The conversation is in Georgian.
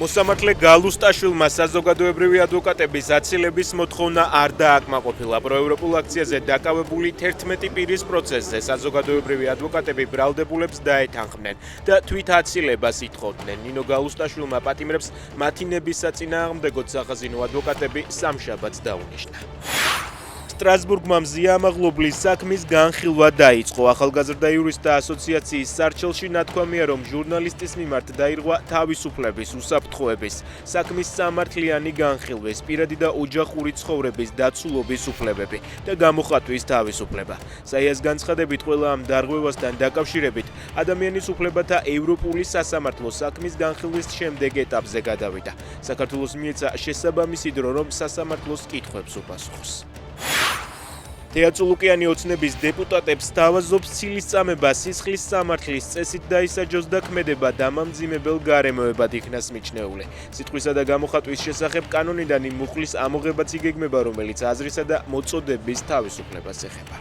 მოსამართლე გალუსტაშვილმა საზოგადოებრივი ადვოკატების აცილების მოთხოვნა არ დააკმაყოფილა. პროევროპულ აქციაზე დაკავებული 11 პირის პროცესზე საზოგადოებრივი ადვოკატები ბრალდებულებს დაეთანხმნენ და თვით აცილებას ითხოვდნენ. ნინო გალუსტაშვილმა პატიმრებს მათი ნების საწინააღმდეგოდ სახაზინო ადვოკატები სამშაბათს დაუნიშნა. სტრასბურგმა მზიამაღლობლის საქმის განხილვა დაიწყო. ახალგაზრდა იურისტთა ასოციაციის სარჩელში ნათქვამია, რომ ჟურნალისტის მიმართ დაირღვა თავისუფლების, უსაფრთხოების, საქმის სამართლიანი განხილვის, პირადი და ოჯახური ცხოვრების დაცულობის უფლებები და გამოხატვის თავისუფლება. საიას განცხადებით, ყველა ამ დარღვევასთან დაკავშირებით ადამიანის უფლებათა ევროპული სასამართლო საქმის განხილვის შემდეგ ეტაპზე გადავიდა. საქართველოს მიეცა შესაბამისი დრო, რომ სასამართლოს კითხვებს უპასუხოს. თეატრულუკიანი ოცნების დეპუტატებს თავაზობს ცილისწამება სისხლის სამართლის წესით დაისაჯოს და ქმედება დამამძიმებელ გარემოებად იქნას მიჩნეული. სიტყვისა და გამოხატვის შესახებ კანონიდან იმ მუხლის ამოღებაც იგეგმება, რომელიც აზრისა და მოწოდების თავისუფლებას ეხება.